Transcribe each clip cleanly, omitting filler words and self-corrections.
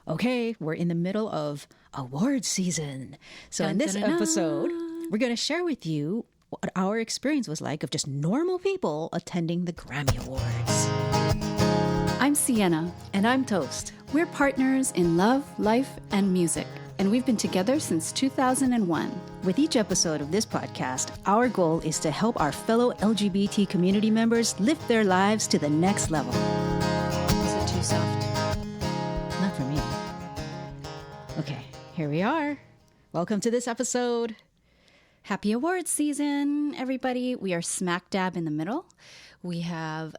Okay, we're in the middle of award season. So in this Dun-dun-dun. episode, we're going to share with you what our experience was like of just normal people attending the Grammy Awards. I'm Sienna. And I'm Toast. We're partners in love, life, and music, and we've been together since 2001. With each episode of this podcast, our goal is to help our fellow LGBT community members lift their lives to the next level. Is it too soft? Not for me. Okay, here we are. Welcome to this episode. Happy awards season, everybody. We are smack dab in the middle. We have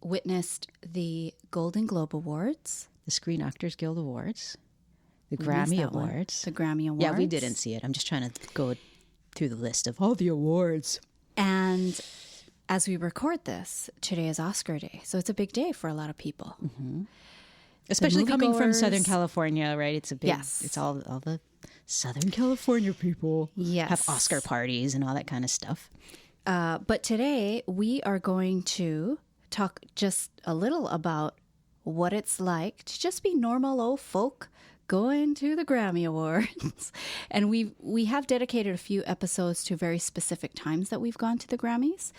witnessed the Golden Globe Awards. The Screen Actors Guild Awards. The We missed Grammy that one. Awards. The Grammy Awards. Yeah, we didn't see it. I'm just trying to go through the list of all the awards. And as we record this, today is Oscar Day. So it's a big day for a lot of people. Mm-hmm. Especially coming from moviegoers. Southern California, right? It's a big, Yes. it's all the Southern California people Yes. have Oscar parties and all that kind of stuff. But today we are going to talk just a little about what it's like to just be normal old folk going to the Grammy Awards. And we have dedicated a few episodes to very specific times that we've gone to the Grammys.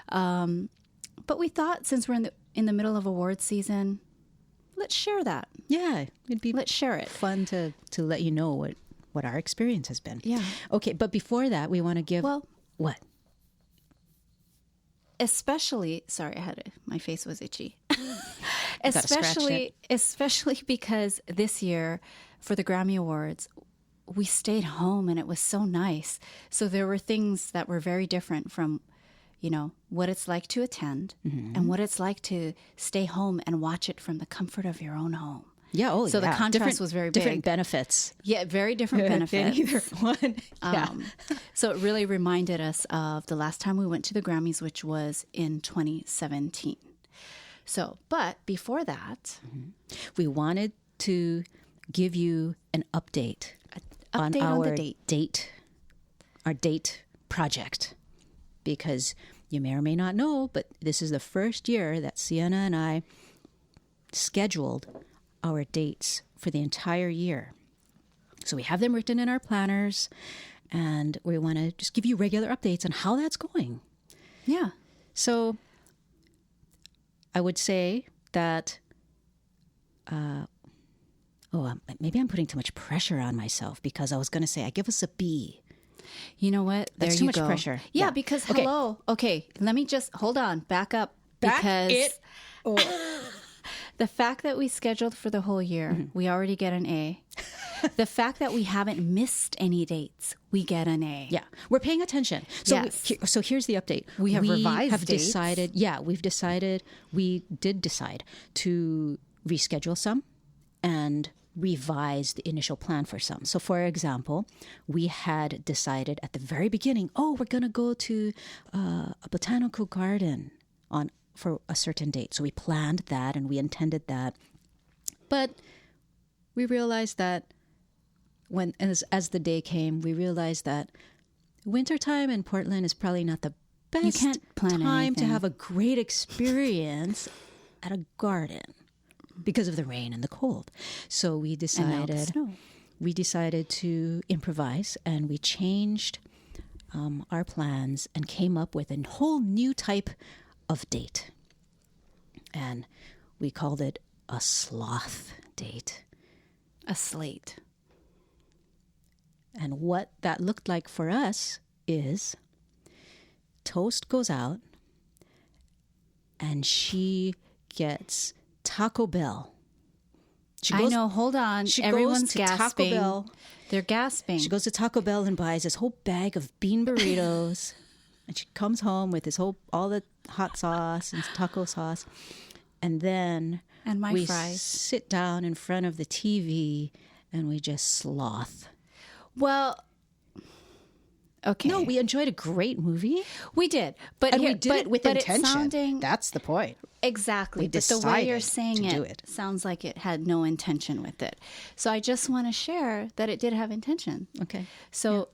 But we thought since we're in the middle of award season, let's share that. Yeah, it'd be Let's share it. fun to let you know what our experience has been. Yeah. Okay, but before that, we want to give... Well, what? especially, sorry, my face was itchy. Gotta scratch especially because this year for the Grammy Awards, we stayed home and it was so nice. So there were things that were very different from, what it's like to attend and what it's like to stay home and watch it from the comfort of your own home. Yeah, So the contrast Different- was very different big. benefits. Yeah, very different Than benefits. either one. Yeah. So it really reminded us of the last time we went to the Grammys, which was in 2017. So, but before that, We wanted to give you an update, update on the date. Our date project, because you may or may not know, but this is the first year that Sienna and I scheduled our dates for the entire year. So we have them written in our planners, and we want to just give you regular updates on how that's going. Yeah. So I would say that, maybe I'm putting too much pressure on myself, because I was going to say I give us a B. You know what? There That's you too much go. pressure. Yeah, Yeah. because Okay. hello. Okay, let me just hold on. Back up. Because the fact that we scheduled for the whole year, we already get an A. The fact that we haven't missed any dates, we get an A. Yeah, we're paying attention. So, Yes. so here's the update. We have revised dates. decided. Yeah, we did decide to reschedule some and revise the initial plan for some. So, for example, we had decided at the very beginning, we're going to go to a botanical garden for a certain date. So we planned that and we intended that. But we realized that as the day came, we realized that wintertime in Portland is probably not the best You can't plan time to anything. have a great experience at a garden because of the rain and the cold. So we And now the decided snow. to improvise, and we changed our plans and came up with a whole new type of date. And we called it a sloth date. A slate. And what that looked like for us is Toast goes out and she gets Taco Bell. I know. Hold on. She Everyone's goes to gasping. Taco Bell. They're gasping. She goes to Taco Bell and buys this whole bag of bean burritos. And she comes home with all the hot sauce and taco sauce. And then And my we fries. sit down in front of the TV and we just sloth. Well, okay. No, we enjoyed a great movie. We did. But And here, we did it with but intention. It's sounding, That's the point. exactly. We But the way you're decided saying to do it it. sounds like it had no intention with it. So I just want to share that it did have intention. Okay. So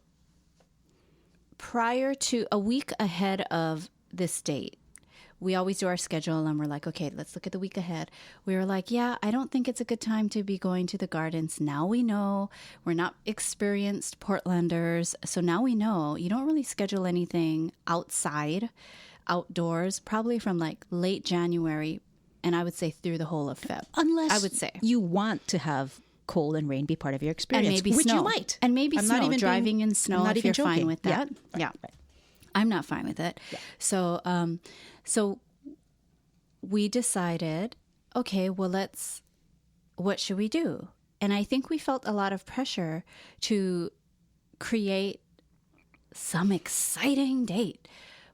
prior to a week ahead of this date, we always do our schedule and we're like, okay, let's look at the week ahead. We were like, yeah, I don't think it's a good time to be going to the gardens. Now we know we're not experienced Portlanders. So now we know you don't really schedule anything outdoors, probably from like late January. And I would say through the whole of Feb. Unless I would say you want to have cold and rain be part of your experience, and maybe which snow. you might. And maybe I'm snow, not even driving in snow if you're fine with that. Yeah. Right. I'm not fine with it. Yeah. So we decided, okay, well, what should we do? And I think we felt a lot of pressure to create some exciting date.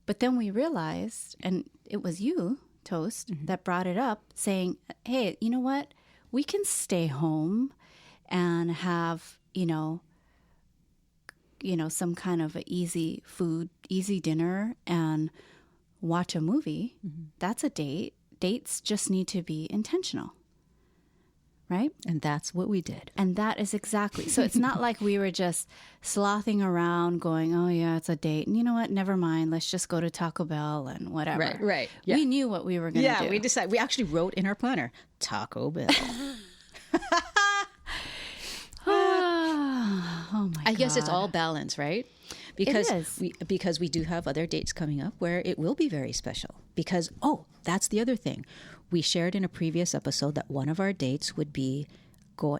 But then we realized, and it was you, Toast, that brought it up, saying, hey, you know what? We can stay home and have, some kind of easy dinner and watch a movie. That's a date. Dates just need to be intentional. Right? And that's what we did. And that is exactly. So it's not like we were just slothing around going, oh, yeah, it's a date. And you know what? Never mind. Let's just go to Taco Bell and whatever. Right. Yeah. We knew what we were going to do. Yeah, we decided. We actually wrote in our planner, Taco Bell. Oh, my God. I guess it's all balance, right? Because It is. because we do have other dates coming up where it will be very special. Because, that's the other thing. We shared in a previous episode that one of our dates would be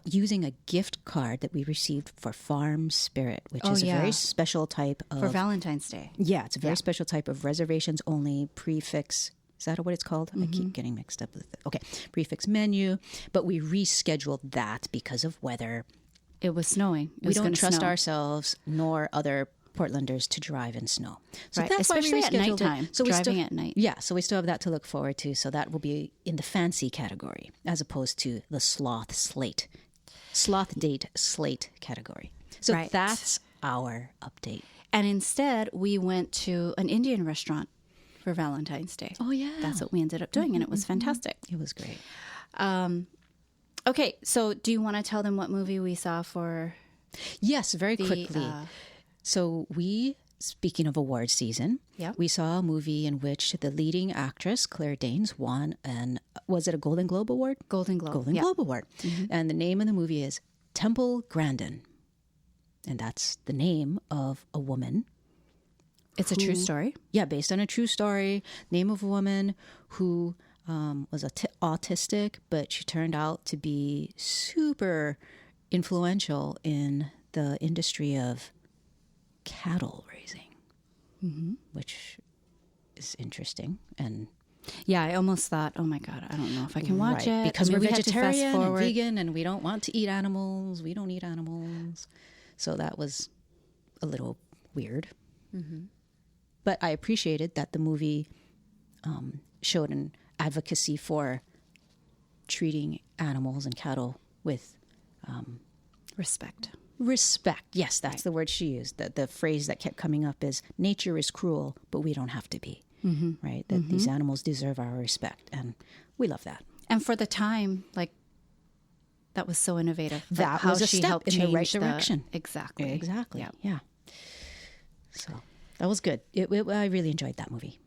using a gift card that we received for Farm Spirit, which is a very special type of... For Valentine's Day. Yeah, it's a very special type of reservations only prefix. Is that what it's called? I keep getting mixed up with it. Okay, prefix menu. But we rescheduled that because of weather. It was snowing. We don't trust ourselves nor other Portlanders to drive in snow. So Right, that's especially why we at rescheduled nighttime, it. So driving at night. Yeah, so we still have that to look forward to. So that will be in the fancy category as opposed to the sloth date slate category. So Right. that's our update. And instead, we went to an Indian restaurant for Valentine's Day. Oh, yeah. That's what we ended up doing, and it was fantastic. It was great. Okay, so do you want to tell them what movie we saw for Yes, very quickly. So speaking of award season, Yeah. we saw a movie in which the leading actress, Claire Danes, won was it a Golden Globe Award? Golden Globe? Golden Globe Award. And the name of the movie is Temple Grandin. And that's the name of a woman. It's a true story. Yeah, based on a true story. Name of a woman who was autistic, but she turned out to be super influential in the industry of cattle raising, which is interesting. And Yeah, I almost thought, oh my God, I don't know if I can watch it. because we're we had to fast vegetarian and forward. vegan and we don't want to eat animals. We don't eat animals. So that was a little weird. But I appreciated that the movie showed an advocacy for treating animals and cattle with Respect. respect. Yes, that's the word she used. The phrase that kept coming up is nature is cruel, but we don't have to be. Right? That these animals deserve our respect. And we love that. And for the time, like, that was so innovative. Like, That how was a she step helped in the right change direction. Exactly. Exactly. Yeah. Yeah. So that was good. I really enjoyed that movie.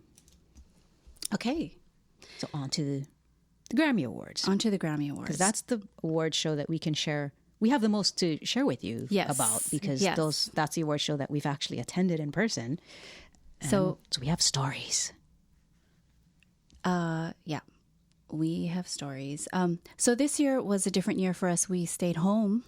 Okay. So on to the Grammy Awards. On to the Grammy Awards. Because that's the award show that we can share. We have the most to share with you Yes. about because Yes. that's the award show that we've actually attended in person. So we have stories. Yeah, we have stories. So this year was a different year for us. We stayed home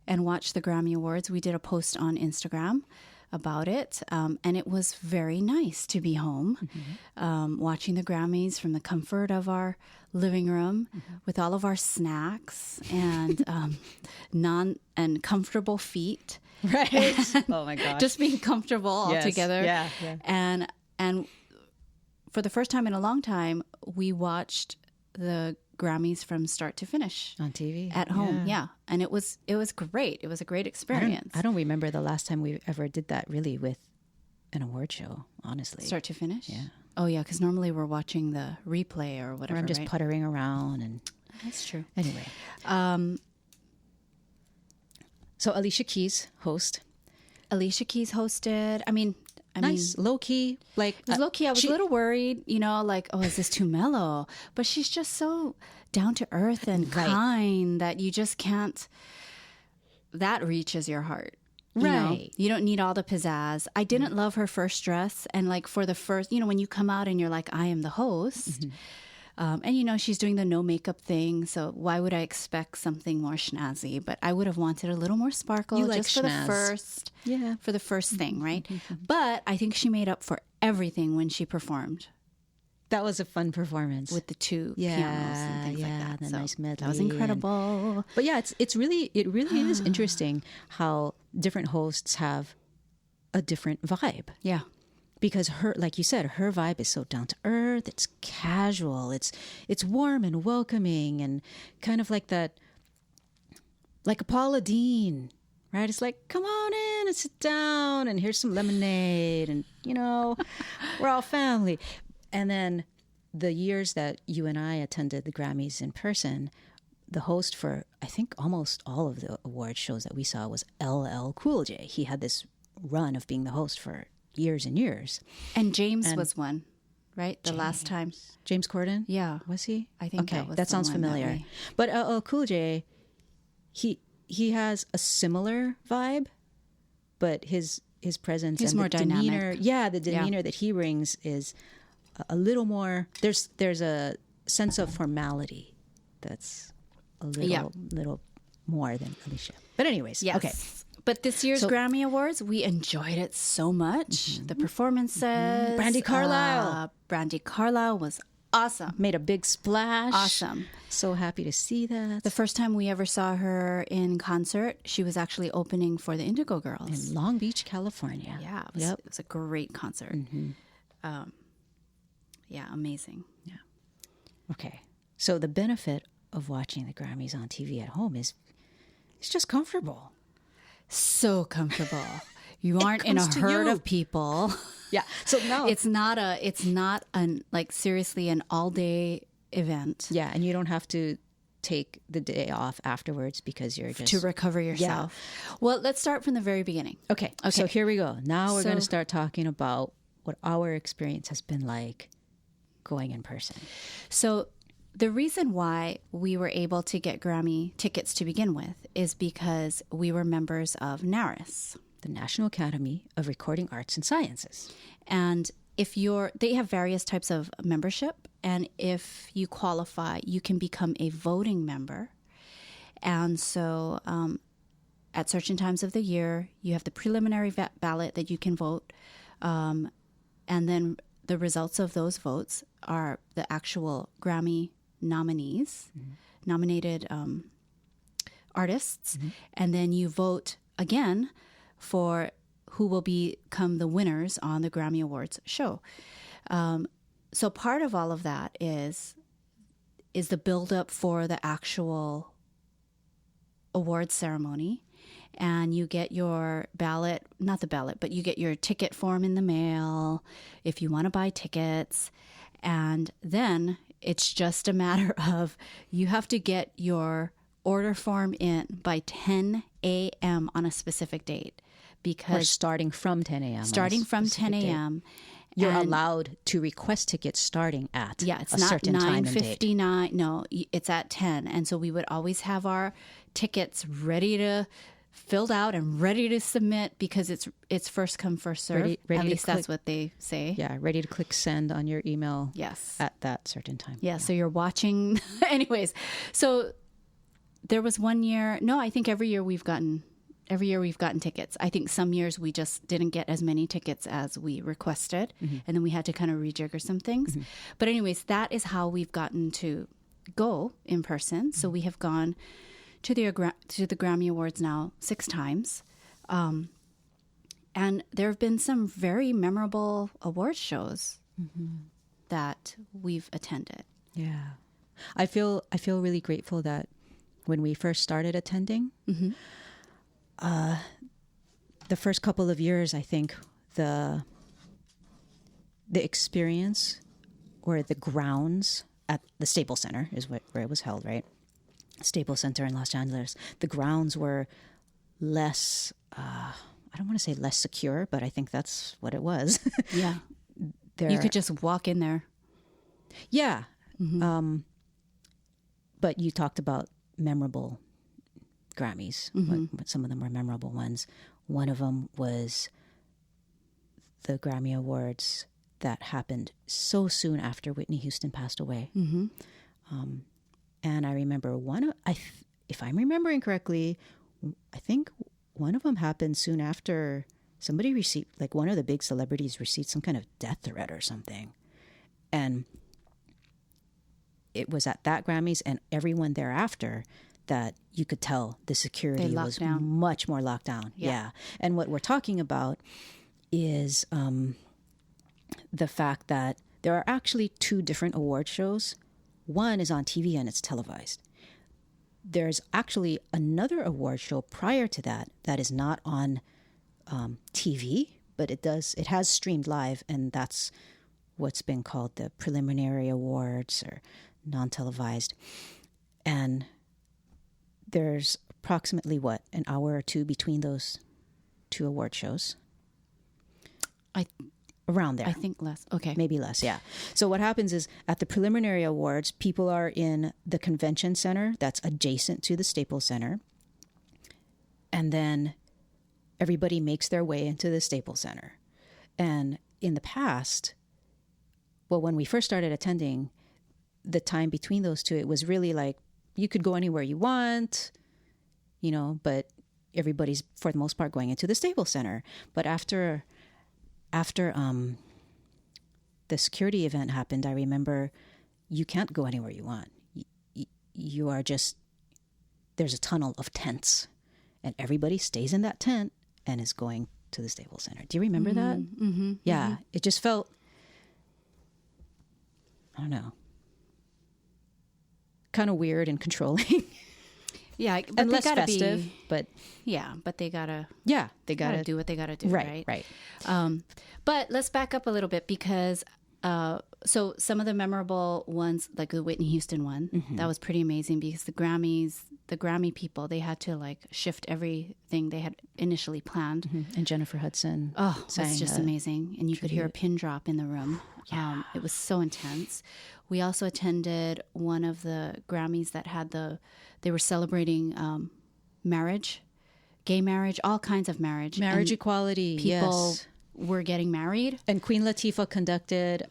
and watched the Grammy Awards. We did a post on Instagram about it, and it was very nice to be home, watching the Grammys from the comfort of our living room with all of our snacks and comfortable feet. Right. Oh my gosh. Just being comfortable all Yes. together. Yeah. And for the first time in a long time, we watched the Grammys from start to finish On TV. at home. Yeah. And it was great. It was a great experience. I don't remember the last time we ever did that really with an award show, honestly. Start to finish? Yeah. Oh, yeah, because normally we're watching the replay or whatever, Or I'm just right? puttering around and That's true. anyway. So Alicia Keys host. Alicia Keys hosted. I mean, nice, low key. Like it was low key. I was a little worried, like, oh, is this too mellow? But she's just so down to earth and kind that you just can't. That reaches your heart. You don't need all the pizzazz. I didn't love her first dress. And like for the first, when you come out and you're like, I am the host. And she's doing the no makeup thing. So why would I expect something more snazzy? But I would have wanted a little more sparkle just for the first thing, right? But I think she made up for everything when she performed. That was a fun performance with the two pianos and things like that. The nice medley. That was incredible. But yeah, it really is interesting how different hosts have a different vibe. Yeah. Because like you said, her vibe is so down to earth. It's casual. It's warm and welcoming and kind of like that, like a Paula Deen, right? It's like, come on in and sit down and here's some lemonade and, we're all family. And then the years that you and I attended the Grammys in person, the host for, I think, almost all of the award shows that we saw was LL Cool J. He had this run of being the host for years and years. And James was one, right? Last time. James Corden? Yeah. Was he? I think okay, that sounds familiar. But LL Cool J, he has a similar vibe, but his presence and more the dynamic. demeanor, the demeanor that he brings is a little more, there's a sense of formality that's a little more than Alicia. But anyways, okay. But this year's Grammy Awards, we enjoyed it so much. The performances. Brandi Carlile. Brandi Carlile was awesome. Made a big splash. Awesome. So happy to see that. The first time we ever saw her in concert, she was actually opening for the Indigo Girls. In Long Beach, California. Yeah, it was a great concert. Amazing. Yeah. Okay. So the benefit of watching the Grammys on TV at home is it's just comfortable. So comfortable. You aren't in a herd of people. Yeah. So no, it's not seriously an all day event. Yeah, and you don't have to take the day off afterwards because you're just to recover yourself. Yeah. Well, let's start from the very beginning. Okay. So here we go. Now we're going to start talking about what our experience has been like going in person. So the reason why we were able to get Grammy tickets to begin with is because we were members of NARIS, the National Academy of Recording Arts and Sciences. And they have various types of membership, and if you qualify, you can become a voting member. And so at certain times of the year, you have the preliminary ballot that you can vote, and then the results of those votes are the actual Grammy nominees, nominated artists, and then you vote again for who will become the winners on the Grammy Awards show. So part of all of that is the build-up for the actual awards ceremony, and you get your you get your ticket form in the mail if you want to buy tickets, and then it's just a matter of you have to get your order form in by 10 a.m. on a specific date. Because or starting from 10 a.m. Starting from 10 a.m. You're allowed to request tickets starting at it's a not certain time and date. 9:59. No, it's at 10. And so we would always have our tickets ready to filled out and ready to submit because it's first come first serve. Ready at least that's what they say. Yeah, ready to click send on your email. Yes, at that certain time. Yeah. So you're watching. Anyways, so there was one year. No, I think every year we've gotten tickets. I think some years we just didn't get as many tickets as we requested, and then we had to kind of rejigger some things. But anyways, that is how we've gotten to go in person. So we have gone to the Grammy Awards now 6 times, and there have been some very memorable award shows that we've attended. Yeah, I feel really grateful that when we first started attending. The first couple of years, I think the experience or the grounds at the Staples Center is where it was held, right? Staples Center in Los Angeles. The grounds were less, I I don't want to say less secure, but I think that's what it was. Yeah. You could just walk in there. Yeah. But you talked about memorable Grammys. What some of them were memorable ones. One of them was the Grammy Awards that happened so soon after Whitney Houston passed away. And I remember if I'm remembering correctly, I think one of them happened soon after somebody received, like one of the big celebrities received some kind of death threat or something. And it was at that Grammys and everyone thereafter that you could tell the security was much more locked down. Yeah. And what we're talking about is the fact that there are actually two different award shows. One is on TV and it's televised. There's actually another award show prior to that that is not on TV, but it has streamed live, and that's what's been called the preliminary awards or non-televised. And there's approximately an hour or two between those two award shows. Around there. I think less. Okay. Maybe less, yeah. So what happens is at the preliminary awards, people are in the convention center that's adjacent to the Staples Center. And then everybody makes their way into the Staples Center. And in the past, when we first started attending, the time between those two, it was really like you could go anywhere you want, but everybody's, for the most part, going into the Staples Center. But after the security event happened, I remember you can't go anywhere you want. You are just, there's a tunnel of tents, and everybody stays in that tent and is going to the Staples Center. Do you remember that? Yeah. It just felt, I don't know, kind of weird and controlling. Yeah, but and less festive, but but they gotta do what they gotta do, right. But let's back up a little bit because so some of the memorable ones, like the Whitney Houston one, that was pretty amazing because the Grammy people, they had to like shift everything they had initially planned. And Jennifer Hudson, it's just amazing, and you could hear a pin drop in the room. Yeah. It was so intense. We also attended one of the Grammys that had they were celebrating marriage, gay marriage, all kinds of marriage. Marriage equality, people were getting married. And Queen Latifah conducted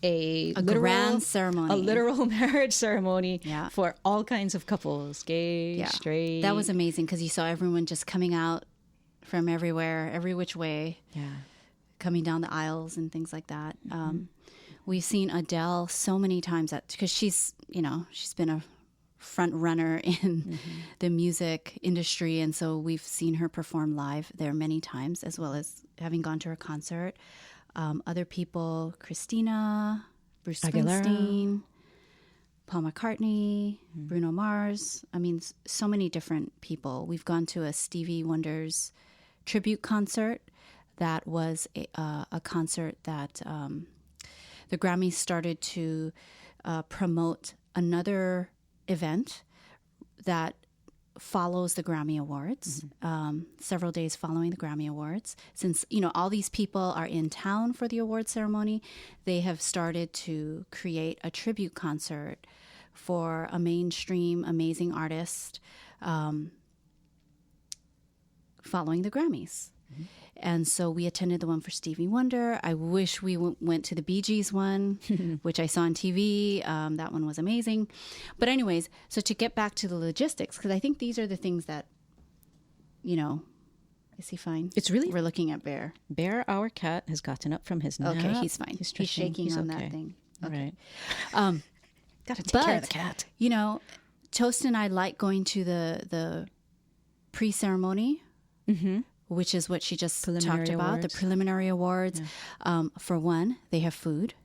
a grand ceremony. A literal marriage ceremony for all kinds of couples, gay, straight. That was amazing because you saw everyone just coming out from everywhere, every which way. Yeah. Coming down the aisles and things like that. We've seen Adele so many times because she's been a front runner in the music industry, and so we've seen her perform live there many times, as well as having gone to her concert. Other people, Christina, Bruce Springsteen, Paul McCartney, Bruno Mars. I mean, so many different people. We've gone to a Stevie Wonder's tribute concert. That was a concert that the Grammys started to promote another event that follows the Grammy Awards, several days following the Grammy Awards. Since, all these people are in town for the award ceremony, they have started to create a tribute concert for a mainstream amazing artist following the Grammys. And so we attended the one for Stevie Wonder. I wish we went to the Bee Gees one, which I saw on TV. That one was amazing. But anyways, so to get back to the logistics, because I think these are the things that, is he fine? It's really... We're looking at Bear. Bear, our cat, has gotten up from his nap. Okay, he's fine. He's shaking on that thing. Okay. All right. Got to take care of the cat. Toast and I like going to the pre-ceremony. Which is what she just talked about, the preliminary awards. Yeah. For one, they have food.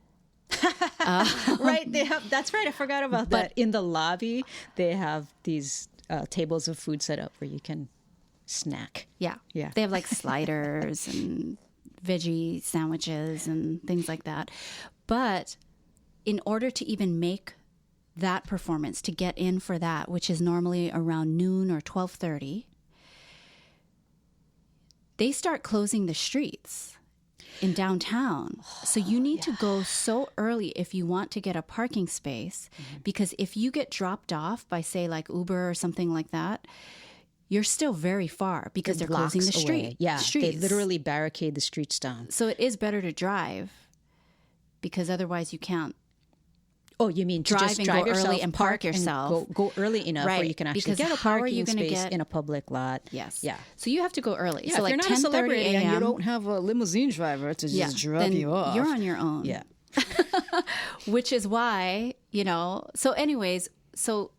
Right, that's right, I forgot about that. In the lobby, they have these tables of food set up where you can snack. Yeah. They have like sliders and veggie sandwiches and things like that. But in order to even make that performance, to get in for that, which is normally around noon or 12:30, they start closing the streets in downtown. So you need to go so early if you want to get a parking space, because if you get dropped off by, say, like Uber or something like that, you're still very far because they're closing the street. Yeah, streets. they literally barricade the streets down. So it is better to drive, because otherwise you can't. Oh, you mean to drive just and drive go yourself, early and park and yourself. go early enough where you can actually Because get a how are you parking gonna space get- in a public lot. Yes. Yeah. So you have to go early. Yeah, so if like you're not a 10:30 celebrity and you a.m. don't have a limousine driver to just drop then you off, you're on your own. Yeah. Which is why, so anyways, so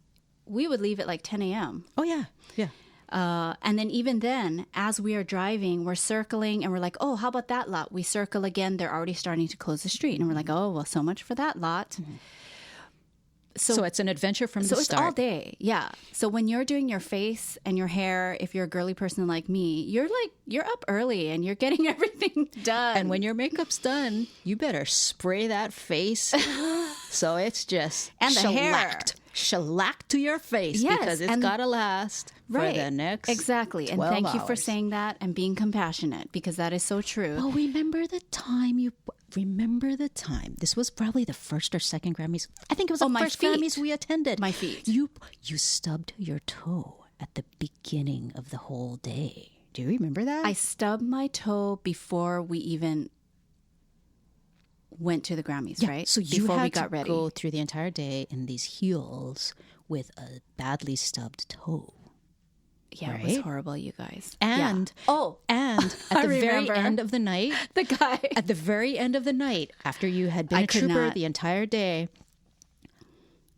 we would leave at like 10 a.m. Oh, yeah. Yeah. And then even then, as we are driving, we're circling and we're like, oh, how about that lot? We circle again. They're already starting to close the street. And we're like, oh, well, so much for that lot. So it's an adventure from the So it's start. all day. Yeah. So when you're doing your face and your hair, if you're a girly person like me, you're up early and you're getting everything done. And when your makeup's done, you better spray that face so it's just And the hair. shellacked to your face, Yes, because it's and- got to last for the next Exactly. And 12 thank you for hours. saying that and being compassionate, because that is so true. Oh, remember the time. This was probably the first or second Grammys. I think it was the my first feet. Grammys we attended. My feet. You stubbed your toe at the beginning of the whole day. Do you remember that? I stubbed my toe before we even went to the Grammys, right? So you before had we got to ready. go through the entire day in these heels with a badly stubbed toe. Yeah, it right? was horrible, you guys. And Oh, and I at the very remember. end of the night, the guy. at the very end of the night, after you had been I a could trooper not. the entire day,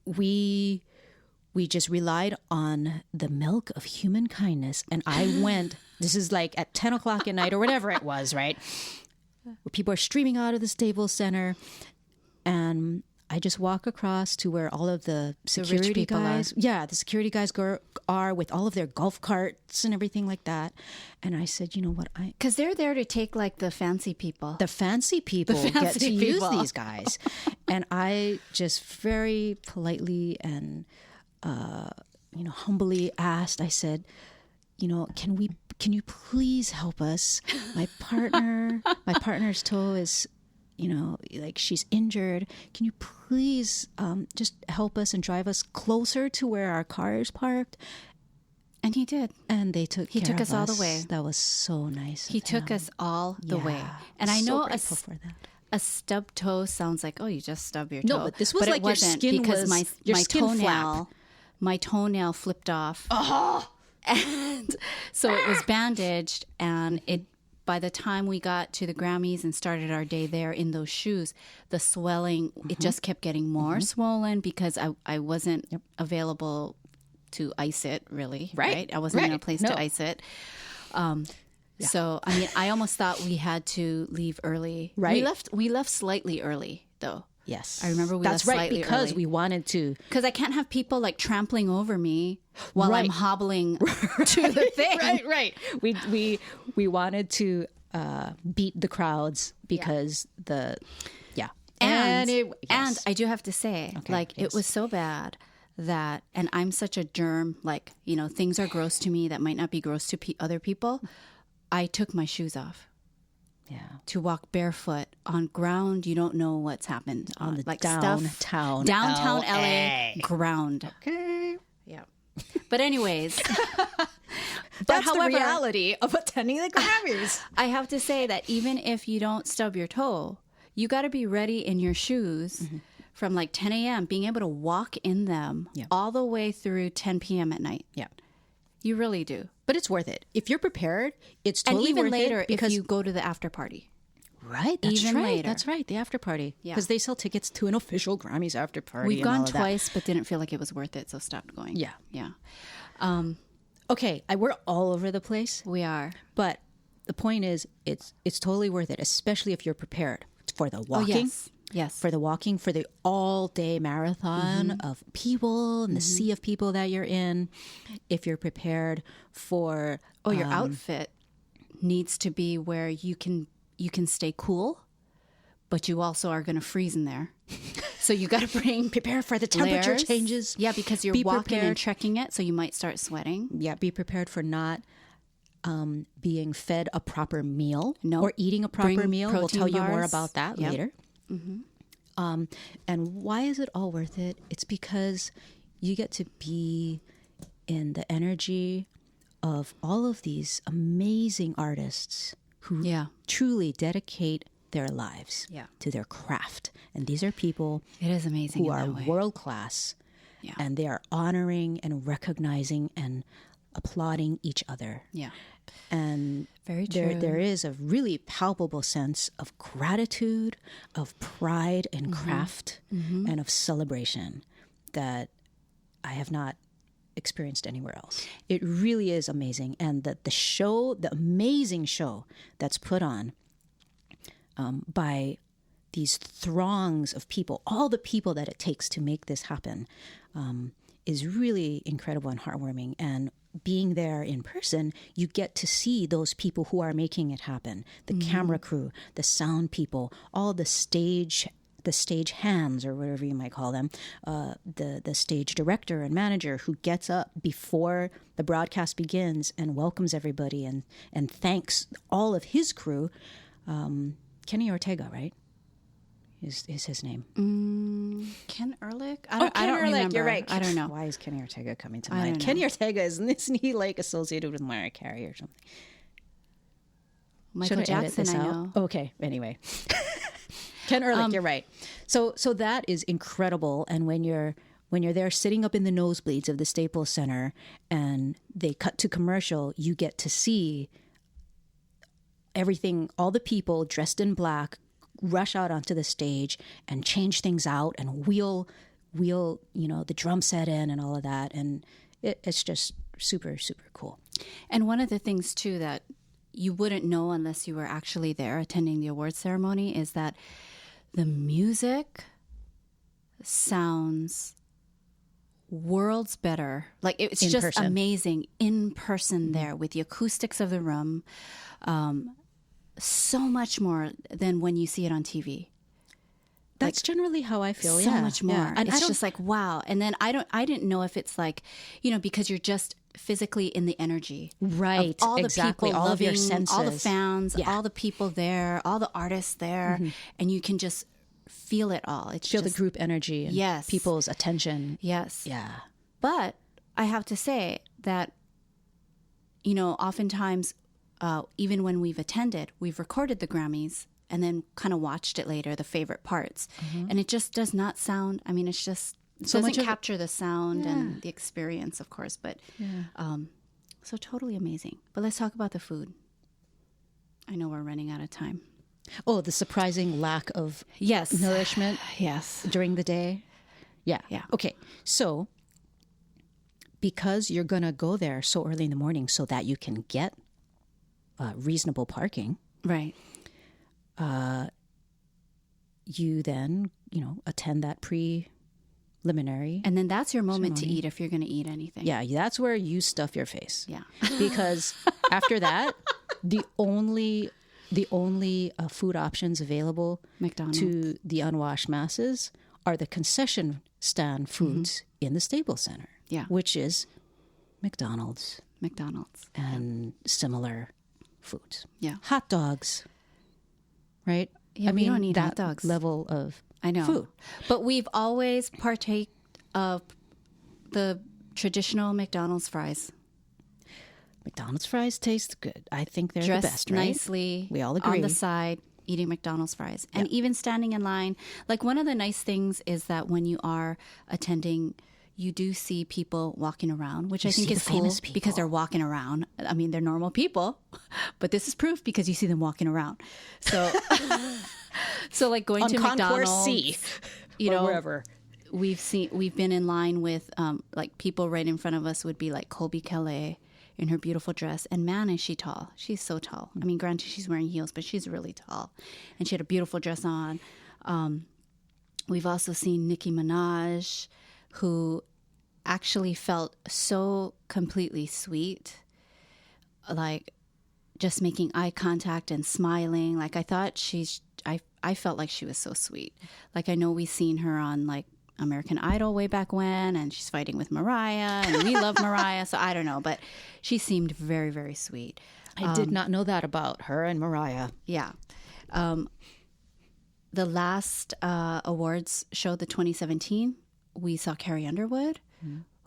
we just relied on the milk of human kindness. And I went, this is like at 10 o'clock at night or whatever it was, right? Where people are streaming out of the Staples Center. And I just walk across to where all of the security people guys, the security guys are with all of their golf carts and everything like that. And I said, you know what? Because they're there to take like the fancy people. The fancy people get fancy to use people. these guys. And I just very politely and, humbly asked, I said, can you please help us? My partner's toe is, she's injured. Can you please just help us and drive us closer to where our car is parked? And he did. And he took us all the way. That was so nice. He took us all the way. And I so know grateful for that. a stub toe sounds like, oh, you just stub your toe. No, but this was it like your wasn't, skin because was- your my skin toenail, flap. my toenail flipped off. Oh. And so it was bandaged, and by the time we got to the Grammys and started our day there in those shoes, the swelling, it just kept getting more swollen because I wasn't available to ice it, really. Right. I wasn't in a place to ice it. So, I mean, I almost thought we had to leave early. Right. We left slightly early, though. Yes. I remember we That's left right, slightly because early. we wanted to. Because I can't have people like trampling over me while Right. I'm hobbling to the thing. Right. We wanted to beat the crowds because And yes. I do have to say, it was so bad that, and I'm such a germ, things are gross to me that might not be gross to other people. I took my shoes off. Yeah. To walk barefoot on ground you don't know what's happened on, the like downtown downtown LA. LA ground. Okay. Yeah. But anyways, That's however, the reality of attending the Grammys. I have to say that even if you don't stub your toe, you got to be ready in your shoes from like 10 a.m., being able to walk in them all the way through 10 p.m. at night. Yeah. You really do. But it's worth it. If you're prepared, it's totally and even worth later it because if you go to the after party. Right, that's even right. later. That's right. The after party. Yeah. Because they sell tickets to an official Grammys after party. We've and all gone of that. twice, but didn't feel like it was worth it, so stopped going. Yeah. Yeah. Okay, we're all over the place, We are. but the point is, it's totally worth it, especially if you're prepared for the walking. Oh, yes. Yes. For the walking, for the all-day marathon of people and the sea of people that you're in. If you're prepared for your outfit needs to be where you can stay cool, but you also are going to freeze in there. So you got to bring prepare for the temperature layers. changes. Yeah, because you're Be walking prepared. and trekking it, so you might start sweating. Yeah, be prepared for not being fed a proper meal No. or eating a proper Bring meal. We'll protein tell you more bars. about that Yep. later. And why is it all worth it? It's because you get to be in the energy of all of these amazing artists who Yeah. truly dedicate their lives Yeah. to their craft. And these are people It is amazing who in are that way. world class, Yeah. and they are honoring and recognizing and applauding each other. Yeah. And Very true. there is a really palpable sense of gratitude, of pride in craft, and of celebration that I have not experienced anywhere else. It really is amazing. And that the amazing show that's put on by these throngs of people, all the people that it takes to make this happen, is really incredible and heartwarming. And being there in person, you get to see those people who are making it happen. The camera crew, the sound people, all the stage hands, or whatever you might call them, the stage director and manager who gets up before the broadcast begins and welcomes everybody and thanks all of his crew. Kenny Ortega, right? Is his name? Ken Ehrlich? I don't Ken Ehrlich, remember. You're right. I don't know. Why is Kenny Ortega coming to I mind? don't know. Kenny Ortega, isn't he like associated with Mariah Carey or something? Michael Should I edit Jackson, this I out? know. Okay, anyway. Ken Ehrlich, you're right. So that is incredible. And when you're there sitting up in the nosebleeds of the Staples Center and they cut to commercial, you get to see everything, all the people dressed in black rush out onto the stage and change things out and wheel the drum set in and all of that. And it's just super, super cool. And one of the things, too, that you wouldn't know unless you were actually there attending the awards ceremony is that the music sounds worlds better. Like, it's In just person. amazing in person there with the acoustics of the room. So much more than when you see it on TV. That's generally how I feel. So yeah, much more. yeah. And it's just like, wow. And then I didn't know if it's like, because you're just physically in the energy. Right, Of all the exactly. people All of your loving, all the senses. fans, Yeah. all the people there, all the artists there. And you can just feel it all. It's feel just, the group energy and Yes. people's attention. Yes. Yeah. But I have to say that, oftentimes, even when we've attended, we've recorded the Grammys and then kind of watched it later, the favorite parts. And it just does not sound, it just So doesn't much of it- capture the sound and the experience, of course. But so totally amazing. But let's talk about the food. I know we're running out of time. Oh, the surprising lack of Yes. nourishment Yes. during the day. Yeah. Yeah. Okay. So, because you're going to go there so early in the morning so that you can get reasonable parking, Right. you then, attend that preliminary. And then that's your moment to eat if you're going to eat anything. Yeah, that's where you stuff your face. Yeah. Because after that, the only food options available McDonald's. to the unwashed masses are the concession stand foods in the Staples Center. Yeah. Which is McDonald's McDonald's. and similar foods. Yeah. Hot dogs, right? Yeah, we don't need that hot dogs. level of I know. food. But we've always partake of the traditional McDonald's fries. McDonald's fries taste good. I think they're Dressed the best, right? nicely. We all On agree. the side, eating McDonald's fries. And even standing in line. Like, one of the nice things is that when you are attending, you do see people walking around, which I think see is the cool famous people. because they're walking around. They're normal people, but this is proof because you see them walking around. So, like going On to Concourse McDonald's, C, or wherever. We've been in line with like people right in front of us would be like Colby Kelly in her beautiful dress, and man, is she tall. She's so tall. Granted, she's wearing heels, but she's really tall, and she had a beautiful dress on. We've also seen Nicki Minaj, who actually felt so completely sweet, like just making eye contact and smiling. Like, I thought I felt like she was so sweet. Like, I know we've seen her on like American Idol way back when, and she's fighting with Mariah, and we love Mariah, so I don't know, but she seemed very, very sweet. I did not know that about her and Mariah. Yeah. The last awards show, the 2017, we saw Carrie Underwood,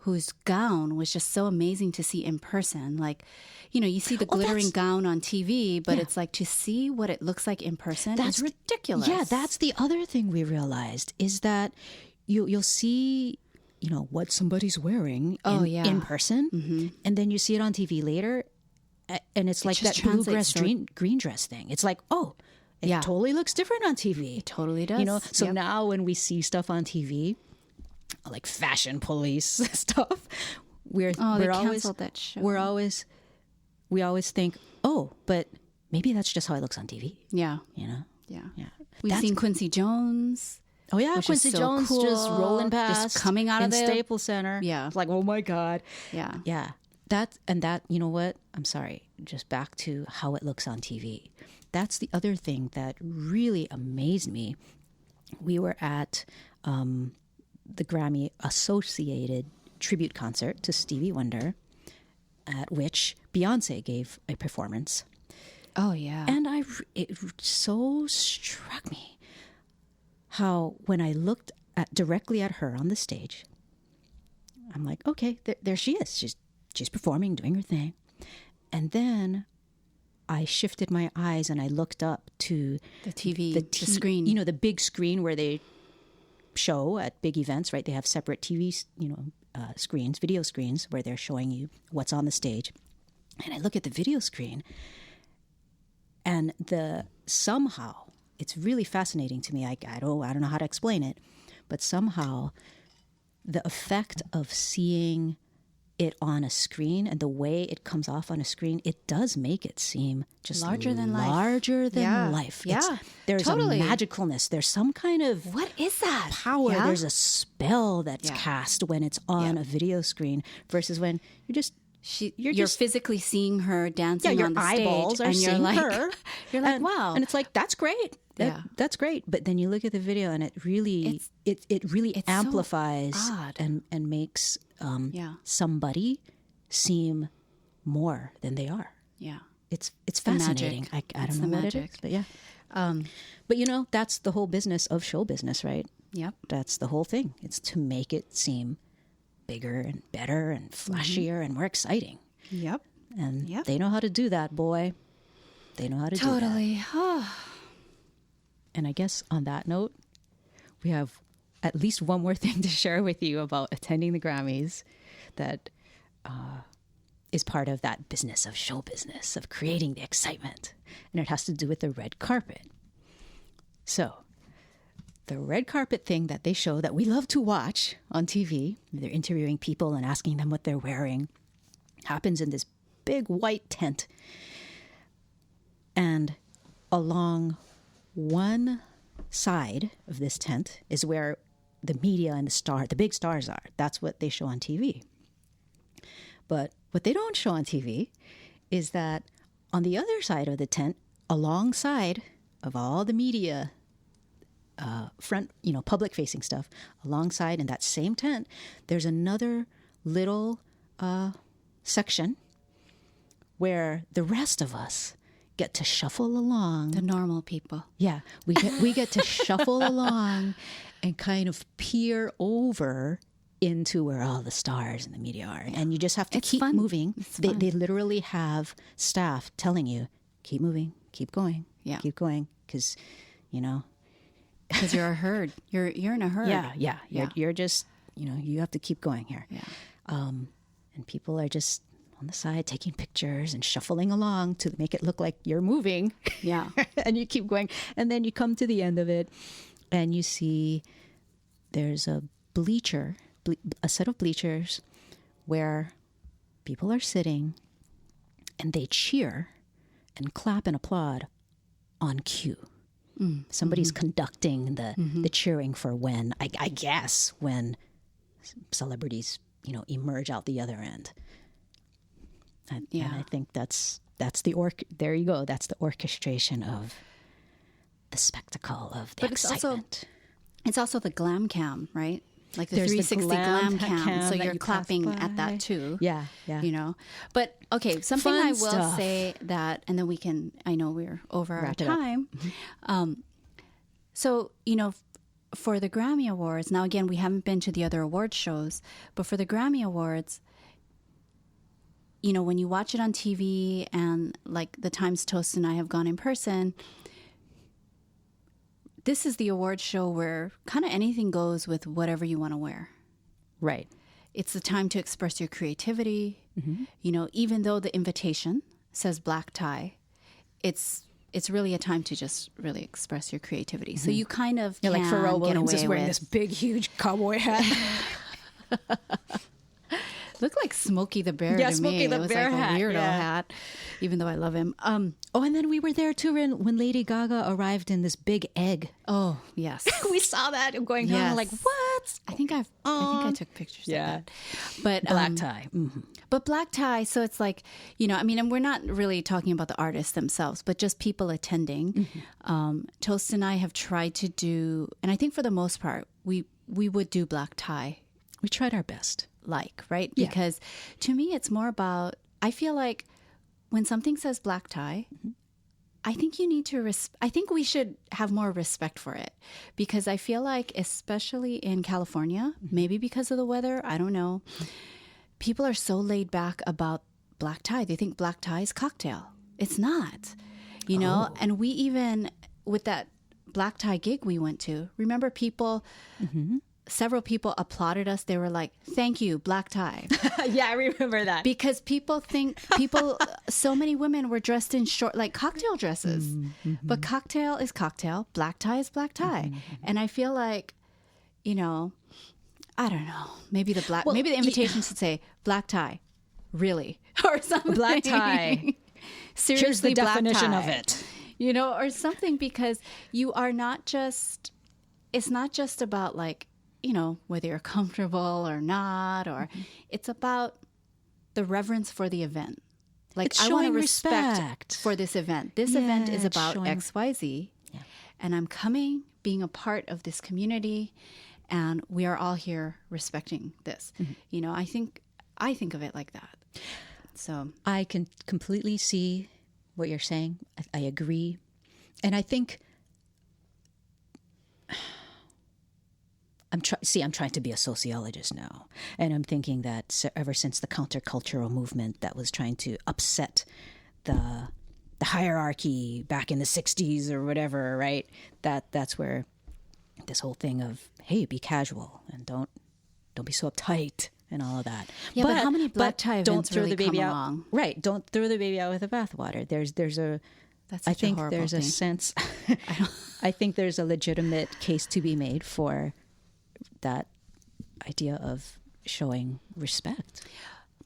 whose gown was just so amazing to see in person. Like, you know, you see the glittering gown on TV, but it's like to see what it looks like in person. That's ridiculous. Yeah, that's the other thing we realized is that you'll see, you know, what somebody's wearing in person, and then you see it on TV later, and it's like that bluegrass green dress thing. It's like, oh, it totally looks different on TV. It totally does. You know, so now when we see stuff on TV, like Fashion Police stuff, we always think, oh, but maybe that's just how it looks on TV. Yeah. You know? Yeah. We've seen Quincy Jones. Oh, yeah. Quincy Jones cool. Just rolling past. Just coming out of the Staples Center. Yeah. It's like, oh my God. Yeah. Yeah. That, you know what? I'm sorry. Just back to how it looks on TV. That's the other thing that really amazed me. We were at the Grammy Associated tribute concert to Stevie Wonder, at which Beyonce gave a performance. Oh, yeah. And it so struck me how when I looked directly at her on the stage, I'm like, okay, there she is. She's performing, doing her thing. And then I shifted my eyes and I looked up to the TV, the screen. You know, the big screen where they show at big events, right? They have separate TV, screens, video screens, where they're showing you what's on the stage. And I look at the video screen, and somehow it's really fascinating to me. I don't know how to explain it, but somehow the effect of seeing it on a screen and the way it comes off on a screen, it does make it seem just larger than life. Yeah. There's totally. a magicalness. There's some kind of what is that power? Yeah. There's a spell that's cast when it's on a video screen versus when you're just physically seeing her dancing on the stage. Your eyeballs are and seeing her. You're like, wow. And it's like, that's great. That's great. But then you look at the video and it really amplifies so odd. and makes somebody seem more than they are. Yeah. It's fascinating. I don't know what it is, but yeah. But you know, that's the whole business of show business, right? Yep. That's the whole thing. It's to make it seem bigger and better and flashier and more exciting. Yep. And they know how to do that, boy. They know how to do that. Totally. And I guess on that note, we have at least one more thing to share with you about attending the Grammys that is part of that business of show business, of creating the excitement. And it has to do with the red carpet. So the red carpet thing that they show that we love to watch on TV, they're interviewing people and asking them what they're wearing, happens in this big white tent. And along one side of this tent is where the media and the big stars are. That's what they show on TV. But what they don't show on TV is that on the other side of the tent, alongside of all the media, front, public facing stuff, alongside in that same tent, there's another little section where the rest of us get to shuffle along. The normal people. Yeah, we get to shuffle along and kind of peer over into where all the stars and the media are. And you just have to keep moving. They literally have staff telling you, keep moving, keep going, keep going, because, because you're a herd. You're in a herd. Yeah. You're just, you have to keep going here. Yeah. And people are just on the side taking pictures and shuffling along to make it look like you're moving. Yeah. And you keep going. And then you come to the end of it and you see there's a set of bleachers where people are sitting and they cheer and clap and applaud on cue. Somebody's conducting the cheering for when, I guess, when celebrities, emerge out the other end. And I think that's there you go. That's the orchestration of the spectacle of the excitement. It's also the glam cam, right? Like the There's 360 glam cam. So that you're you clapping pass at by. that too. Yeah, yeah. You know, but okay, something Fun I will stuff. say that, and then we can, I know we're over our Wrap it up. time. So, you know, for the Grammy Awards, now again, we haven't been to the other award shows, but for the Grammy Awards, you know, when you watch it on TV and like the times Toast and I have gone in person, this is the award show where kind of anything goes with whatever you want to wear. Right. It's the time to express your creativity. You know, even though the invitation says black tie, it's really a time to just really express your creativity. So you kind of You're like can Pharrell get Williams away is wearing with, this big, huge cowboy hat. looked like Smokey the Bear Yeah, to Smokey me. the It was Bear like hat, a weirdo yeah. hat, even though I love him. Oh, and then we were there too when Lady Gaga arrived in this big egg. Oh, yes. We saw that going down. Yes. Like, what? I think I took pictures Yeah. of that. But Black tie. But black tie, so it's like, you know, I mean, and we're not really talking about the artists themselves, but just people attending. Toast and I have tried to do, and I think for the most part, we would do black tie, We tried our best. right? Yeah. Because to me, it's more about, I feel like when something says black tie, I think you need to, I think we should have more respect for it, because I feel like, especially in California, maybe because of the weather, I don't know, people are so laid back about black tie. They think black tie is cocktail. It's not, you know? And we even, with that black tie gig we went to, remember people, several people applauded us. They were like, thank you, black tie. Yeah, I remember that. Because so many women were dressed in short, like cocktail dresses. But cocktail is cocktail, black tie is black tie. And I feel like, you know, I don't know, maybe maybe the invitation should say black tie, really, or something. Black tie. Seriously, Here's the black definition tie. of it. You know, or something, because you are not just, it's not just about like, you know, whether you're comfortable or not, or it's about the reverence for the event. Like, It's I want to showing respect respect. for this event. This Yeah, event is it's about showing- XYZ, and I'm coming, being a part of this community, and we are all here respecting this. You know, I think of it like that. So I can completely see what you're saying. I agree. And I think I'm trying to be a sociologist now. And I'm thinking that ever since the countercultural movement that was trying to upset the hierarchy back in the 60s or whatever, right? That's where this whole thing of, hey, be casual and don't be so uptight and all of that. Yeah, but how many black tie don't events throw really the baby come out. along? Right. Don't throw the baby out with the bathwater. There's a that's I such think a horrible there's thing. a sense I think there's a legitimate case to be made for that idea of showing respect.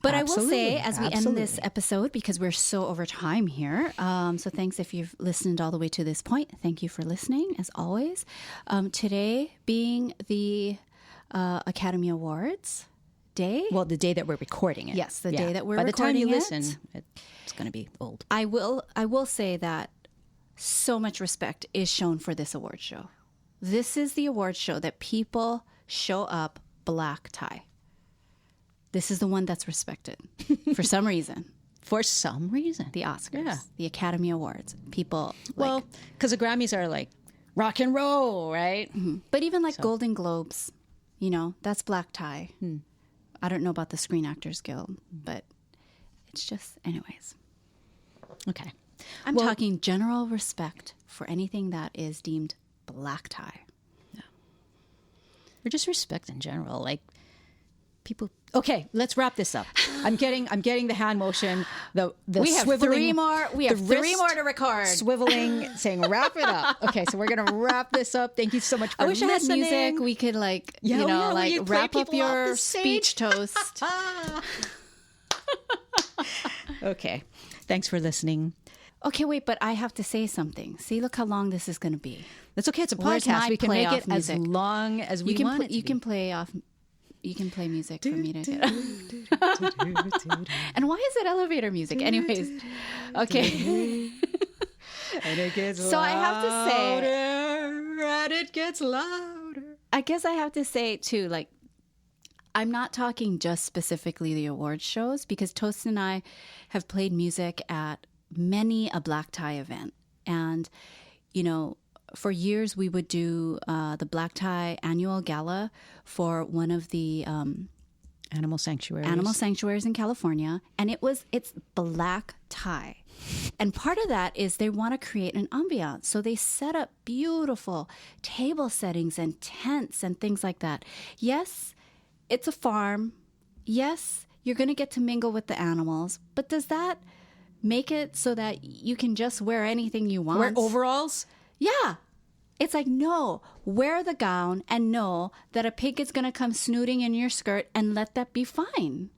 But I will say, Absolutely. as we end this episode, because we're so over time here, so thanks if you've listened all the way to this point. Thank you for listening, as always. Today being the Academy Awards day. Well, the day that we're recording it. Yes, the day that we're By the time you recording it. listen, it's going to be old. I will say that so much respect is shown for this award show. This is the award show that people show up black tie. This is the one that's respected for some reason. For some reason. The Oscars, Yeah. the Academy Awards. People, Well, because the Grammys are like rock and roll, right? but even like Golden Globes, you know, that's black tie. I don't know about the Screen Actors Guild, but it's just, anyways. Okay. I'm talking general respect for anything that is deemed black tie. Or just respect in general. Like people. Okay, let's wrap this up. I'm getting the hand motion. The We have swiveling, three more. We have the three wrist more to record. Swiveling, saying wrap it up. Okay, so we're gonna wrap this up. Thank you so much for I wish listening. I had music. We could like, Yeah, you oh know, yeah, will like you play wrap up people off your the stage? speech toast. Okay, thanks for listening. Okay, wait, but I have to say something. See, look how long this is going to be. That's okay. It's a Where's podcast. my We can make playoff it as music? long as we You can want it to you be. can play off. You can play music for me to get. And why is it elevator music? Anyways, okay. And it gets So I have to say- louder, and it gets louder. I guess I have to say too, like, I'm not talking just specifically the awards shows, because Toast and I have played music at many a black tie event. And, you know, for years we would do the black tie annual gala for one of the Animal sanctuaries in California. And it's black tie. And part of that is they want to create an ambiance. So they set up beautiful table settings and tents and things like that. Yes, it's a farm. Yes, you're going to get to mingle with the animals. But does that make it so that you can just wear anything you want? Wear overalls? Yeah. It's like, no, wear the gown and know that a pig is going to come snooting in your skirt, and let that be fine.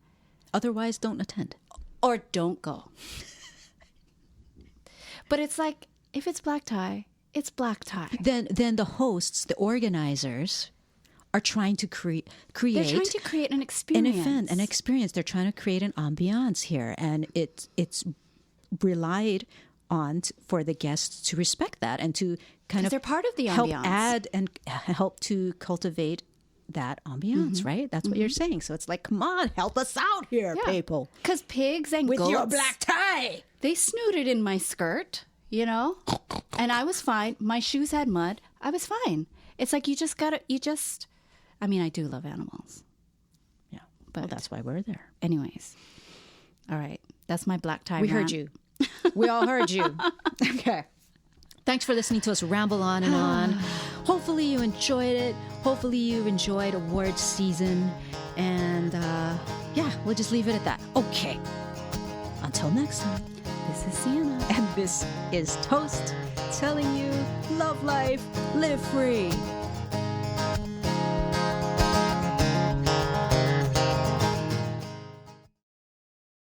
Otherwise, don't attend. Or don't go. But it's like, if it's black tie, it's black tie. Then the hosts, the organizers, are trying to create. They're trying to create an experience. An event, an experience. They're trying to create an ambiance here, and it's relied on for the guests to respect that and to kind of they're part of the help ambiance. add and help to cultivate that ambiance, right? That's what you're saying. So it's like, come on, help us out here, people. Because pigs and With goats, your black tie. they snooted in my skirt, you know? And I was fine. My shoes had mud. I was fine. It's like, I mean, I do love animals. Yeah. But Well, that's why we're there. anyways. All right. That's my black tie We rant. heard you. We all heard you. Okay. Thanks for listening to us ramble on and on. Hopefully you enjoyed it. Hopefully you enjoyed awards season. And yeah, we'll just leave it at that. Okay. Until next time. This is Sienna. And this is Toast telling you, love life, live free.